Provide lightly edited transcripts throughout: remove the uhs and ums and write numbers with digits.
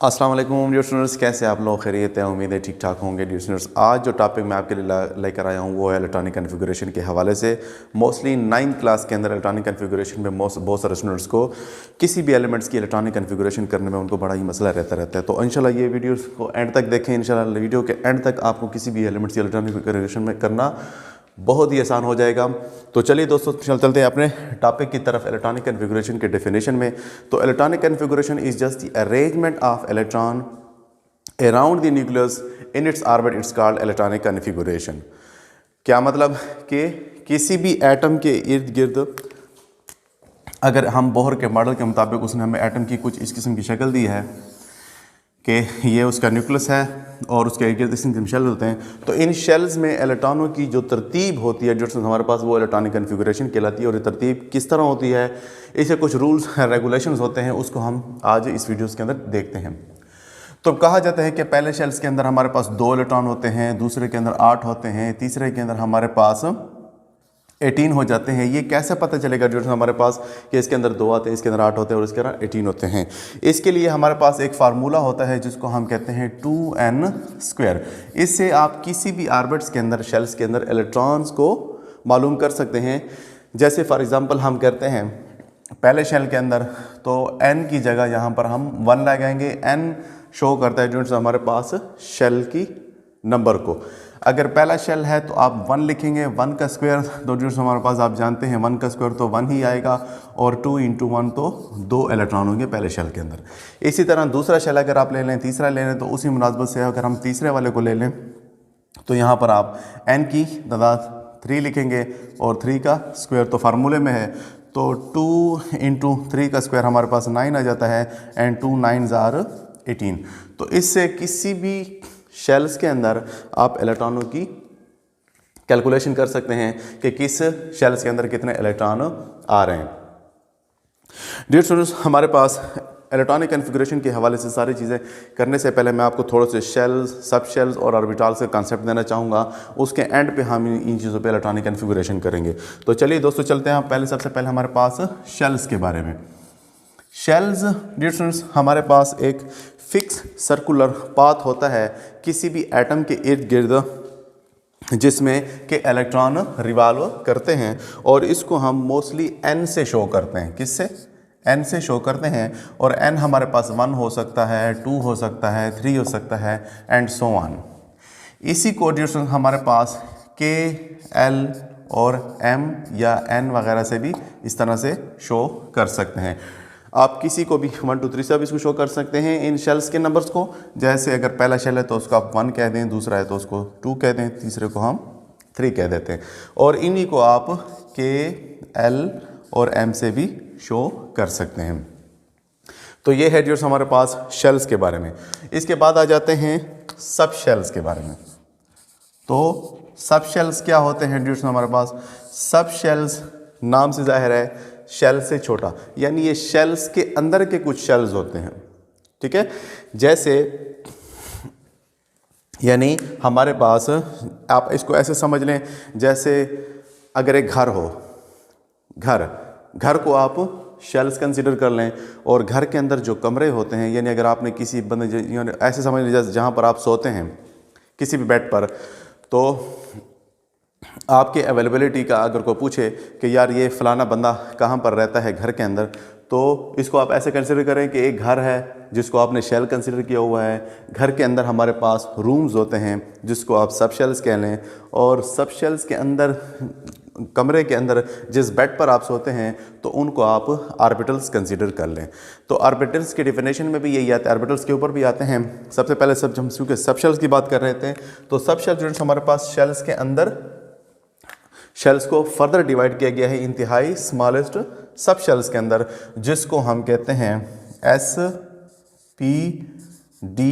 अस्सलाम वालेकुम dear students, कैसे आप लोग? खैरियत है, उम्मीद है ठीक ठाक होंगे। डियर स्टूडेंट्स, आज जो टॉपिक मैं आपके लिए लेकर आया हूँ वो है इलेक्ट्रॉनिक कन्फिगरेशन के हवाले से। मोस्टली 9th क्लास के अंदर इलेक्ट्रॉनिक कन्फिगरेशन में बहुत सारे स्टूडेंट्स को किसी भी एलिमेंट्स की इलेक्ट्रॉनिक कन्फिगरेशन करने में उनको बड़ा ही मसला रहता है। तो इंशाल्लाह ये वीडियो को एंड तक देखें। इंशाल्लाह वीडियो के एंड तक आपको किसी भी एलिमेंट्स की इलेक्ट्रॉनिक कन्फिगरेशन में करना बहुत ही आसान हो जाएगा। तो चलिए दोस्तों, चलते हैं अपने टॉपिक की तरफ, इलेक्ट्रॉनिक कन्फिगरेशन के डेफिनेशन में। तो electronic configuration is just the arrangement of electron around the nucleus in its orbit, it's called electronic configuration. क्या मतलब कि किसी भी एटम के इर्द गिर्द अगर हम बोहर के मॉडल के मुताबिक उसने हमें एटम की कुछ इस किस्म की शक्ल दी है कि ये उसका न्यूक्लियस है और उसके इर्द गिर्द इस किस्म के शेल होते हैं, तो इन शेल्स में इलेक्ट्रॉनों की जो तरतीब होती है जो हमारे पास, वो इलेक्ट्रॉनिक कन्फिगरेशन कहलाती है। और ये तरतीब किस तरह होती है, इसे कुछ रूल्स रेगुलेशंस होते हैं, उसको हम आज इस वीडियोस के अंदर देखते हैं। तो कहा जाता है कि पहले शेल्स के अंदर हमारे पास 2 इलेक्ट्रॉन होते हैं, दूसरे के अंदर 8 होते हैं, तीसरे के अंदर हमारे पास 18 हो जाते हैं। ये कैसे पता चलेगा जो हमारे पास कि इसके अंदर 2 आते हैं, इसके अंदर 8 होते हैं और इसके अंदर 18 होते हैं? इसके लिए हमारे पास एक फार्मूला होता है जिसको हम कहते हैं 2n²। इससे आप किसी भी ऑर्बिट्स के अंदर, शेल्स के अंदर इलेक्ट्रॉन्स को मालूम कर सकते हैं। जैसे फॉर एग्जांपल हम करते हैं पहले शेल के अंदर, तो n की जगह यहाँ पर हम 1 लगाएंगे। n शो करता है जो हमारे पास शेल की नंबर को। अगर पहला शेल है तो आप 1 लिखेंगे, 1 का स्क्वायर तो जो हमारे पास आप जानते हैं 1 का स्क्वायर तो 1 ही आएगा, और 2 × 1 तो 2 इलेक्ट्रॉन होंगे पहले शेल के अंदर। इसी तरह दूसरा शेल अगर आप ले लें, तीसरा ले लें, तो उसी मुनासबत से अगर हम तीसरे वाले को ले लें तो यहाँ पर आप n की तादाद 3 लिखेंगे और 3 का स्क्वायर तो फार्मूले में है, तो 2 × 3 का स्क्वायर हमारे पास 9 आ जाता है, एंड 2 9s are 18। तो इससे किसी भी शेल्स के अंदर आप इलेक्ट्रॉनों की कैलकुलेशन कर सकते हैं कि किस शेल्स के अंदर कितने इलेक्ट्रॉन आ रहे हैं। डियर स्टूडेंट्स, हमारे पास इलेक्ट्रॉनिक कन्फिगरेशन के हवाले से सारी चीज़ें करने से पहले मैं आपको थोड़े से शेल्स, सब शेल्स और ऑर्बिटल्स का कंसेप्ट देना चाहूँगा। उसके एंड पे हम इन चीज़ों पे इलेक्ट्रॉनिक कन्फिगरेशन करेंगे। तो चलिए दोस्तों, चलते हैं हम सबसे पहले हमारे पास शेल्स के बारे में। शेल्स डियर स्टूडेंट्स, हमारे पास एक फिक्स सर्कुलर पाथ होता है किसी भी एटम के इर्द गिर्द जिसमें के इलेक्ट्रॉन रिवॉल्व करते हैं, और इसको हम मोस्टली n से शो करते हैं। किससे? n से शो करते हैं। और n हमारे पास 1 हो सकता है, 2 हो सकता है, 3 हो सकता है, एंड सो ऑन। इसी को डियर स्टूडेंट्स हमारे पास k, l और m या n वगैरह से भी इस तरह से शो कर सकते हैं। आप किसी को भी 1 2 3 से भी इसको शो कर सकते हैं इन शेल्स के नंबर्स को। जैसे अगर पहला शेल है तो उसको आप 1 कह दें, दूसरा है तो उसको 2 कह दें, तीसरे को हम 3 कह देते हैं, और इन्हीं को आप K, L और M से भी शो कर सकते हैं। तो ये है जो हमारे पास शेल्स के बारे में। इसके बाद आ जाते हैं सब शेल्स के बारे में। तो सब शेल्स क्या होते हैं डियर? हमारे पास सब शेल्स नाम से जाहिर है शेल से छोटा, यानी ये शेल्स के अंदर के कुछ शेल्स होते हैं, ठीक है। जैसे यानी हमारे पास, आप इसको ऐसे समझ लें, जैसे अगर एक घर हो, घर को आप शेल्स कंसीडर कर लें, और घर के अंदर जो कमरे होते हैं, यानी अगर आपने किसी बंदे, ऐसे समझ लीजिए जहाँ पर आप सोते हैं किसी भी बेड पर, तो आपके अवेलेबिलिटी का अगर कोई पूछे कि यार ये फ़लाना बंदा कहाँ पर रहता है घर के अंदर, तो इसको आप ऐसे कंसिडर करें कि एक घर है जिसको आपने शेल कंसिडर किया हुआ है। घर के अंदर हमारे पास रूम्स होते हैं जिसको आप सब शेल्स कह लें, और सब शेल्स के अंदर, कमरे के अंदर जिस बेड पर आप सोते हैं, तो उनको आप ऑर्बिटल्स कंसीडर कर लें। तो ऑर्बिटल्स की डेफिनेशन में भी यही आता है, ऑर्बिटल्स के ऊपर भी आते हैं। सबसे पहले हम क्योंकि सब शेल्स की बात कर रहे थे, तो सब शेल्स हमारे पास शेल्स के अंदर, शेल्स को फर्दर डिवाइड किया गया है इंतहाई स्मॉलेस्ट सब शेल्स के अंदर, जिसको हम कहते हैं S, P, D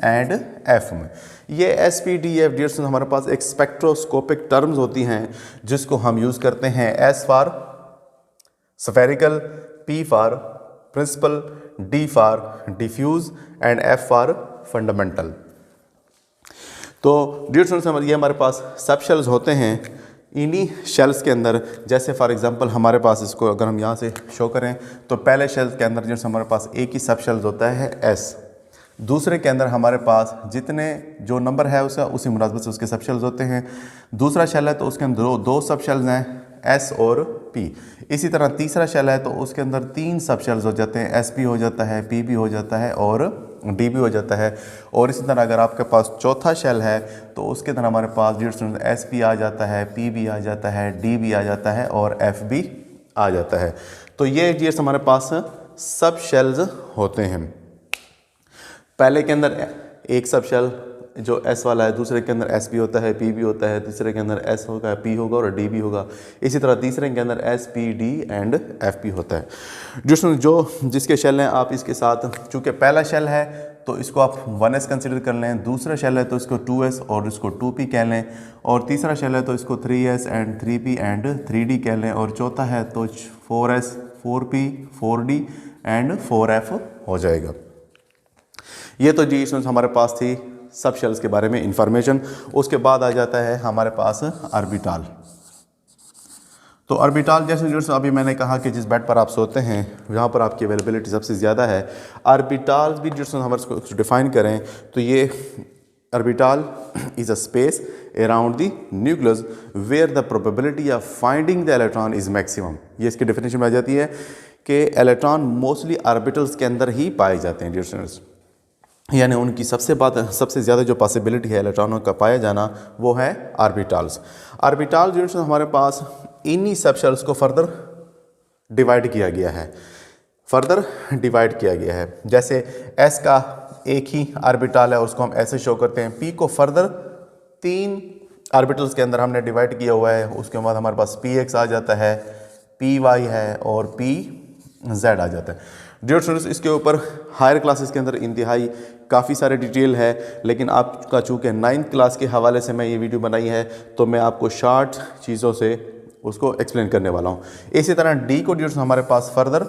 and F में। ये S, P, D, F dears हमारे पास एक स्पेक्ट्रोस्कोपिक टर्म्स होती हैं जिसको हम यूज़ करते हैं। S for spherical, P for principal, D for diffuse and F for fundamental. तो डियर्स ये हमारे पास सब शेल्स होते हैं। इन्हीं शेल्स के अंदर, जैसे फॉर एग्जांपल हमारे पास, इसको अगर हम यहाँ से शो करें, तो पहले शेल्स के अंदर जो हमारे पास एक ही सब शेल्स होता है S, दूसरे के अंदर हमारे पास जितने जो नंबर है उसका उसी मुनासिबत से उसके सब शेल्स होते हैं। दूसरा शेल है तो उसके अंदर दो सब शेल्स हैं, एस और पी। इसी तरह तीसरा शेल है तो उसके अंदर 3 सब शेल्स हो जाते हैं, एस भी हो जाता है, पी भी हो जाता है और डी भी हो जाता है। और इसी तरह अगर आपके पास चौथा शेल है तो उसके अंदर हमारे पास एस पी आ जाता है, पी भी आ जाता है, डी भी आ जाता है और एफ भी आ जाता है। तो ये डियर्स हमारे पास सब शेल्स होते हैं। पहले के अंदर एक सब शेल जो एस वाला है, दूसरे के अंदर एस भी होता है, पी भी होता है, तीसरे के अंदर एस होगा, पी होगा और डी भी होगा। इसी तरह तीसरे के अंदर S P D and F P होता है। जो जिसके शेल हैं आप इसके साथ, चूँकि पहला शेल है तो इसको आप 1s कंसिडर कर लें, दूसरा शेल है तो इसको 2s और इसको 2p कह लें, और तीसरा शेल है तो इसको 3s and 3p and 3d कह लें, और चौथा है तो 4s 4p 4d and 4f हो जाएगा। ये तो जी इसमें हमारे पास थी सब शेल्स के बारे में इंफॉर्मेशन। उसके बाद आ जाता है हमारे पास ऑर्बिटल। तो ऑर्बिटल जैसे अभी मैंने कहा कि जिस बेड पर आप सोते हैं जहाँ पर आपकी अवेलेबिलिटी सबसे ज़्यादा है, ऑर्बिटल्स भी जो हमारे इसको डिफ़ाइन करें तो ये orbital is a space around the nucleus where the probability of finding the electron is maximum. ये इसकी डेफिनेशन में आ जाती है कि इलेक्ट्रॉन मोस्टली ऑर्बिटल्स के अंदर ही पाए जाते हैं डियर, यानी उनकी सबसे ज़्यादा जो पॉसिबिलिटी है इलेक्ट्रॉनों का पाया जाना वो है ऑर्बिटल्स। ऑर्बिटल जो हमारे पास इन्हीं सब शेल्स को फर्दर डिवाइड किया गया है। जैसे एस का एक ही ऑर्बिटल है उसको हम ऐसे शो करते हैं, पी को फर्दर 3 ऑर्बिटल्स के अंदर हमने डिवाइड किया हुआ है। उसके बाद हमारे पास पी एक्स आ जाता है, पी वाई है और पी जेड आ जाता है। डियर स्टूडेंट्स, इसके ऊपर हायर क्लासेस के अंदर इंतहाई काफ़ी सारे डिटेल है, लेकिन आपका चूँकि 9th क्लास के हवाले से मैं ये वीडियो बनाई है तो मैं आपको शॉर्ट चीज़ों से उसको एक्सप्लेन करने वाला हूँ। इसी तरह डी को डियर हमारे पास फर्दर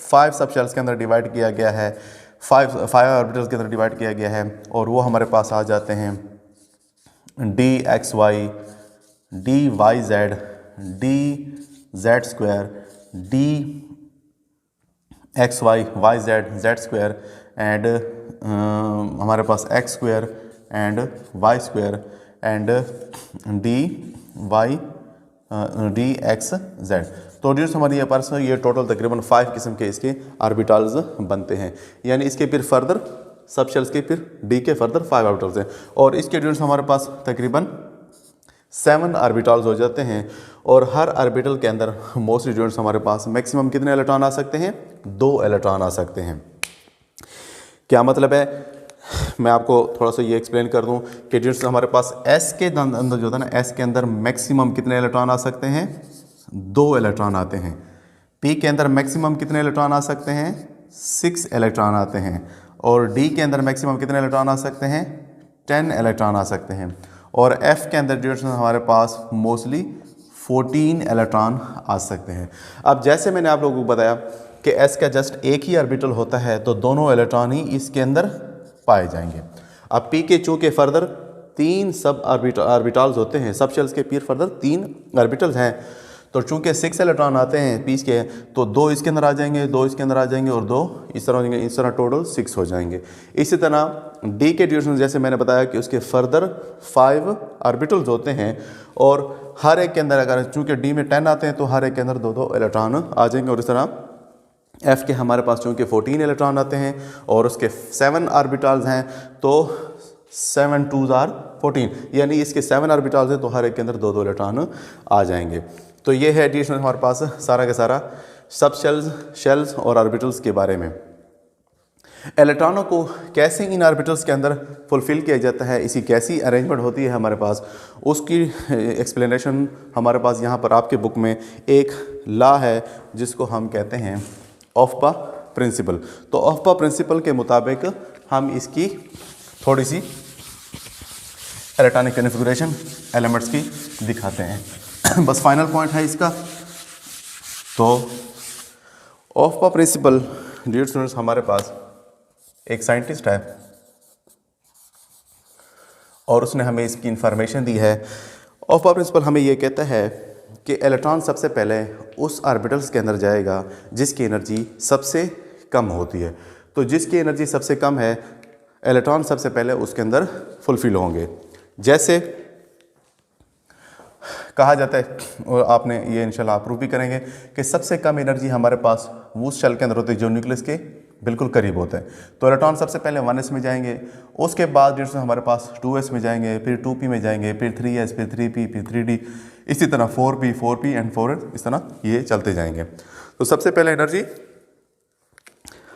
5 सब शेल्स के अंदर डिवाइड किया गया है, 5 ऑर्बिटल्स के अंदर डिवाइड किया गया है, और वो हमारे पास आ जाते हैं D X Y, D Y Z, D Z square, D X Y Y Z Z square and हमारे पास X square and Y square and D Y D X Z. तो डियर्स हमारी ये पास ये टोटल तकरीबन 5 किस्म के इसके ऑर्बिटल्स बनते हैं, यानी इसके फिर फर्दर सब शेल्स के फिर डी के फर्दर 5 ऑर्बिटल्स हैं, और इसके डियर्स हमारे पास तकरीबन 7 ऑर्बिटल्स हो जाते हैं। और हर ऑर्बिटल के अंदर मोस्टली डियर्स हमारे पास मैक्सिमम कितने इलेक्ट्रॉन आ सकते हैं? 2 इलेक्ट्रॉन आ सकते हैं। क्या मतलब है, मैं आपको थोड़ा सा ये एक्सप्लेन कर दूं कि डियर्स हमारे पास एस के अंदर जो था ना, एस के अंदर मैक्सिमम कितने इलेक्ट्रॉन आ सकते हैं? 2 इलेक्ट्रॉन आते हैं। पी के अंदर मैक्सिमम कितने इलेक्ट्रॉन आ सकते हैं? 6 इलेक्ट्रॉन आते हैं। और डी के अंदर मैक्सिमम कितने इलेक्ट्रॉन आ सकते हैं? 10 इलेक्ट्रॉन आ सकते हैं। और एफ के अंदर डियर्स हमारे पास मोस्टली 14 इलेक्ट्रॉन आ सकते हैं। अब जैसे मैंने आप लोगों को बताया कि एस का जस्ट एक ही ऑर्बिटल होता है तो दोनों इलेक्ट्रॉन ही इसके अंदर पाए जाएंगे। अब पी के चूँकि फर्दर 3 सब ऑर्बिटल्स होते हैं, सब शेल्स के फिर फर्दर 3 ऑर्बिटल्स हैं, तो चूँकि 6 इलेक्ट्रॉन आते हैं पीस के, तो 2 इसके अंदर आ जाएंगे, 2 इसके अंदर आ जाएंगे और 2 इस तरह हो जाएंगे, इस तरह टोटल 6 हो जाएंगे। इसी तरह डी के ड्यूरेशन जैसे मैंने बताया कि उसके फर्दर 5 ऑर्बिटल्स होते हैं, और हर एक के अंदर अगर चूँकि डी में 10 आते हैं तो हर एक के अंदर 2-2 इलेक्ट्रॉन आ जाएंगे। और इस तरह एफ़ के हमारे पास चूँकि 14 इलेक्ट्रॉन आते हैं और उसके 7 ऑर्बिटल्स हैं, तो 7 2s are 14, यानी इसके 7 ऑर्बिटल्स हैं तो हर एक के अंदर 2-2 इलेक्ट्रॉन आ जाएंगे। तो ये है एडिशन हमारे पास सारा का सारा सब शेल्स और ऑर्बिटल्स के बारे में। इलेक्ट्रॉनों को कैसे इन ऑर्बिटल्स के अंदर फुलफ़िल किया जाता है, इसी कैसी अरेंजमेंट होती है हमारे पास, उसकी एक्सप्लेनेशन हमारे पास यहाँ पर आपके बुक में एक लॉ है जिसको हम कहते हैं ऑफ्पा प्रिंसिपल। तो ऑफ्पा प्रिंसिपल के मुताबिक हम इसकी थोड़ी सी इलेक्ट्रॉनिक कॉन्फ़िगरेशन एलिमेंट्स की दिखाते हैं। बस फाइनल पॉइंट है इसका। तो ऑफ्पा प्रिंसिपल डियर स्टूडेंट्स, हमारे पास एक साइंटिस्ट है और उसने हमें इसकी इंफॉर्मेशन दी है। ऑफ्पा प्रिंसिपल हमें ये कहता है कि इलेक्ट्रॉन सबसे पहले उस ऑर्बिटल्स के अंदर जाएगा जिसकी एनर्जी सबसे कम होती है। तो जिसकी एनर्जी सबसे कम है इलेक्ट्रॉन सबसे पहले उसके अंदर फुलफिल होंगे। जैसे कहा जाता है, और आपने ये इंशाल्लाह आप प्रूव भी करेंगे, कि सबसे कम एनर्जी हमारे पास उस शेल के अंदर होती है जो न्यूक्लियस के बिल्कुल करीब होता है। तो इलेक्ट्रॉन सबसे पहले 1s में जाएंगे, उसके बाद जो हमारे पास 2s में जाएंगे, फिर 2p में जाएंगे, फिर 3s, फिर 3p, फिर 3d, इसी तरह 4p एंड 4s, इस तरह ये चलते जाएंगे। तो सबसे पहले energy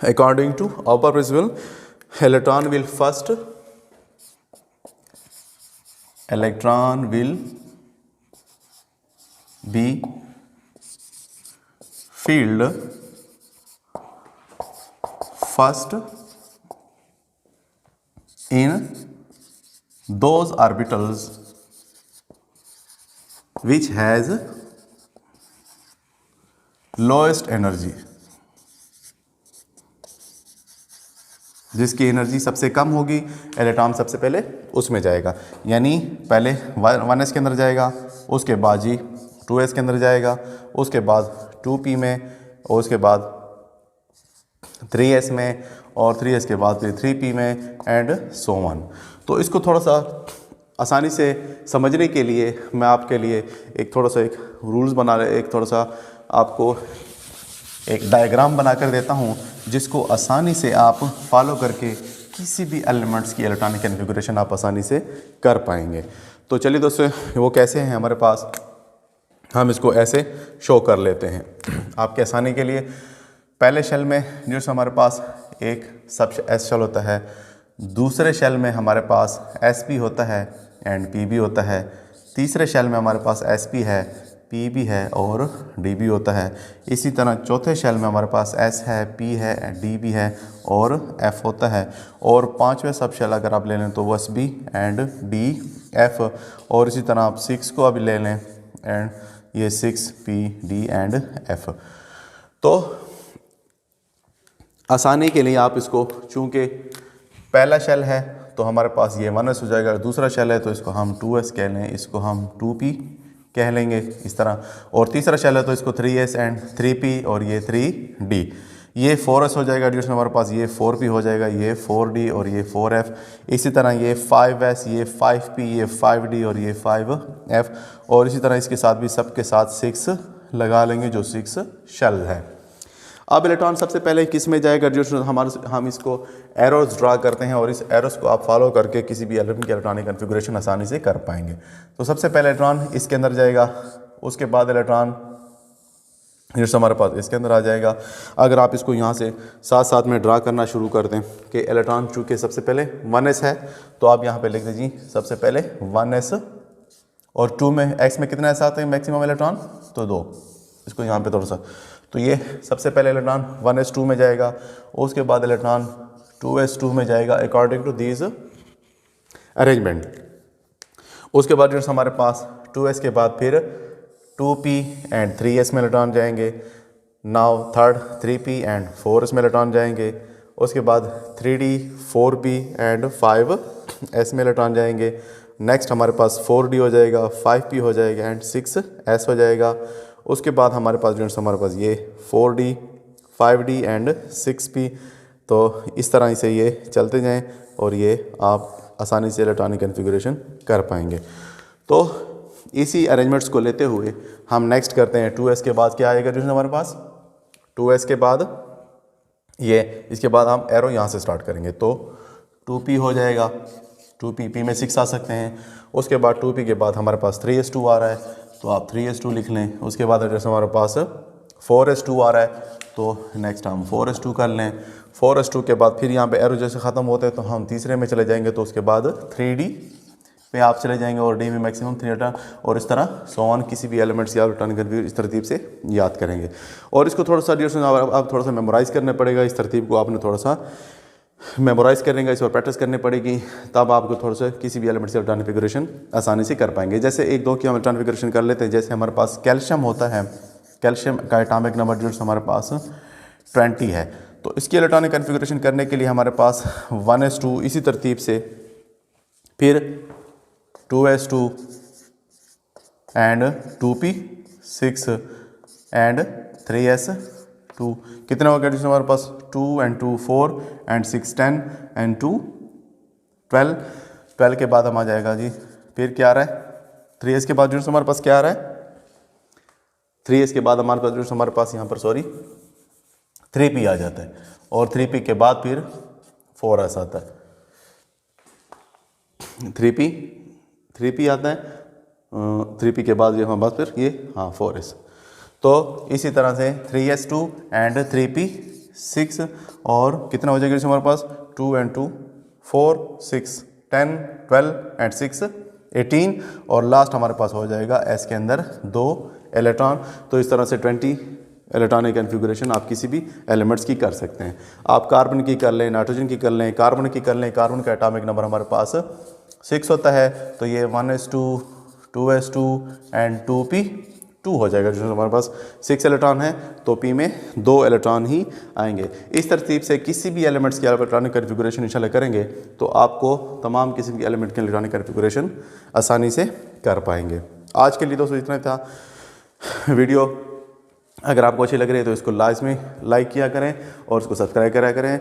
according to upper principal, electron will be filled first in those orbitals which has lowest energy, जिसकी एनर्जी सबसे कम होगी इलेक्ट्रॉन सबसे पहले उसमें जाएगा। यानी पहले 1s के अंदर जाएगा, उसके बाद जी 2s के अंदर जाएगा, उसके बाद 2p में, और उसके बाद 3s में, और 3s के बाद फिर 3p में, एंड सो ऑन। तो इसको थोड़ा सा आसानी से समझने के लिए मैं आपके लिए एक थोड़ा सा एक रूल्स बना रहे, एक थोड़ा सा आपको एक डायग्राम बना कर देता हूँ, जिसको आसानी से आप फॉलो करके किसी भी एलिमेंट्स की इलेक्ट्रॉनिक कॉन्फ़िगरेशन आप आसानी से कर पाएंगे। तो चलिए दोस्तों, वो कैसे हैं हमारे पास, हम इसको ऐसे शो कर लेते हैं आपके आसानी के लिए। पहले शेल में जो हमारे पास एक सब एस शेल होता है, दूसरे शेल में हमारे पास एस पी होता है एंड पी बी होता है, तीसरे शेल में हमारे पास एस पी है, पी भी है और डी भी होता है। इसी तरह चौथे शेल में हमारे पास एस है, पी है, डी भी है और एफ होता है। और पांचवें सब शेल अगर आप ले लें तो S B and D F, और इसी तरह आप 6 को अभी ले लें एंड ये 6 पी डी एंड एफ। तो आसानी के लिए आप इसको, चूँकि पहला शेल है तो हमारे पास ये 1s हो जाएगा, दूसरा शेल है तो इसको हम 2s कह लें, इसको हम 2p कह लेंगे इस तरह, और तीसरा शेल है तो इसको 3s एंड 3p और ये 3d। ये 4s हो जाएगा जिसमें हमारे पास ये 4p हो जाएगा, ये 4d और ये 4f। इसी तरह ये 5s, ये 5p, ये 5d और ये 5f, और इसी तरह इसके साथ भी सबके साथ 6 लगा लेंगे जो 6 शेल है। अब इलेक्ट्रॉन सबसे पहले किस में जाएगा, जो हम इसको एरोस ड्रा करते हैं, और इस एरोस को आप फॉलो करके किसी भी एलिमेंट की इलेक्ट्रॉनिक कॉन्फ़िगरेशन आसानी से कर पाएंगे। तो सबसे पहले इलेक्ट्रॉन इसके अंदर जाएगा, उसके बाद इलेक्ट्रॉन जो हमारे पास इसके अंदर आ जाएगा। अगर आप इसको यहाँ से साथ साथ में ड्रा करना शुरू कर दें कि इलेक्ट्रॉन चूँकि सबसे पहले 1s है, तो आप यहाँ पर लिख दीजिए सबसे पहले 1s, और 2 में एक्स में कितने ऐसा आते हैं मैक्सिमम इलेक्ट्रॉन, तो 2। इसको यहाँ पे थोड़ा सा, तो ये सबसे पहले इलेक्ट्रॉन 1s2 में जाएगा, उसके बाद इलेक्ट्रॉन 2s2 में जाएगा अकॉर्डिंग टू दीज अरेंजमेंट। उसके बाद जो हमारे पास 2s के बाद फिर 2p एंड 3s में इलेक्ट्रॉन जाएंगे। Now third 3p and 4s में इलेक्ट्रॉन जाएंगे। उसके बाद 3d 4p एंड 5s में इलेक्ट्रॉन जाएंगे। नेक्स्ट हमारे पास 4d हो जाएगा, 5p हो जाएगा एंड 6s हो जाएगा। उसके बाद हमारे पास जो हमारे पास ये 4d 5d एंड 6p। तो इस तरह से ये चलते जाएं और ये आप आसानी से इलेक्ट्रॉनिक कॉन्फ़िगरेशन कर पाएंगे। तो इसी अरेंजमेंट्स को लेते हुए हम नेक्स्ट करते हैं 2s के बाद क्या आएगा जो हमारे पास 2s के बाद ये, इसके बाद हम एरो यहाँ से स्टार्ट करेंगे। तो 2p हो जाएगा, 2p p में 6 आ सकते हैं। उसके बाद 2p के बाद हमारे पास 3s2 आ रहा है, तो आप 3s2 लिख लें। उसके बाद जैसे हमारे पास 4s2 आ रहा है, तो नेक्स्ट हम 4s2 कर लें। 4s2 के बाद फिर यहाँ पे एरो जैसे ख़त्म होते हैं तो हम तीसरे में चले जाएंगे, तो उसके बाद 3d पे आप चले जाएंगे और d में मैक्सिमम 3 और इस तरह सो ऑन किसी भी एलिमेंट्स या रिटर्न करके इस तरतीब से याद करेंगे। और इसको थोड़ा सा आप थोड़ा सा मेमोराइज़ करना पड़ेगा। इस तरतीब को आपने थोड़ा सा मेमोराइज़ करेंगे, इस पर प्रैक्टिस करनी पड़ेगी, तब आपको थोड़ा सा किसी भी एलिमेंट से इलेक्ट्रॉनिक कॉन्फ़िगरेशन आसानी से कर पाएंगे। जैसे एक दो की हम इलेक्ट्रॉनिक कॉन्फ़िगरेशन कर लेते हैं। जैसे हमारे पास कैल्शियम होता है, कैल्शियम का एटॉमिक नंबर जो हमारे पास 20 है, तो इसकी इलेक्ट्रॉनिक कॉन्फ़िगरेशन करने के लिए हमारे पास 1s2 इसी तरतीब से, फिर 2s2 and 2p 6 and 3s2 कितने हो गया जिसमें हमारे पास 2 एंड 2 4 एंड 6 10 एंड 2 12 के बाद हम आ जाएगा जी, फिर क्या आ रहा है 3s के बाद स्टूडेंट्स हमारे पास क्या आ रहा है 3s के बाद हमारे पास स्टूडेंट्स हमारे पास यहाँ पर 3p आ जाता है, और 3p के बाद फिर 4s आता है। 3p आता है, 3p के बाद जो हमारे पास फिर ये 4s। तो इसी तरह से 3s2 एंड 3p6, और कितना हो जाएगा इसमें हमारे पास 2 and 2 4 6 10 12 एंड 6 18, और लास्ट हमारे पास हो जाएगा s के अंदर 2 इलेक्ट्रॉन। तो इस तरह से 20 इलेक्ट्रॉनिक कन्फिगरेशन आप किसी भी एलिमेंट्स की कर सकते हैं। आप कार्बन की कर लें, नाइट्रोजन की कर लें, कार्बन की कर लें। कार्बन का एटॉमिक नंबर हमारे पास 6 होता है, तो ये 1s2 2s2 एंड 2p2 हो जाएगा। जो हमारे पास 6 इलेक्ट्रॉन है तो p में 2 इलेक्ट्रॉन ही आएंगे। इस तरतीब से किसी भी एलिमेंट्स की इलेक्ट्रॉनिक कन्फिगरेशन इंशाल्लाह करेंगे तो आपको तमाम किसी भी एलिमेंट की इलेक्ट्रॉनिक कन्फिगरेशन आसानी से कर पाएंगे। आज के लिए दोस्तों इतना था। वीडियो अगर आपको अच्छी लग रही है तो इसको लाजमी लाइक किया करें और उसको सब्सक्राइब करा करें।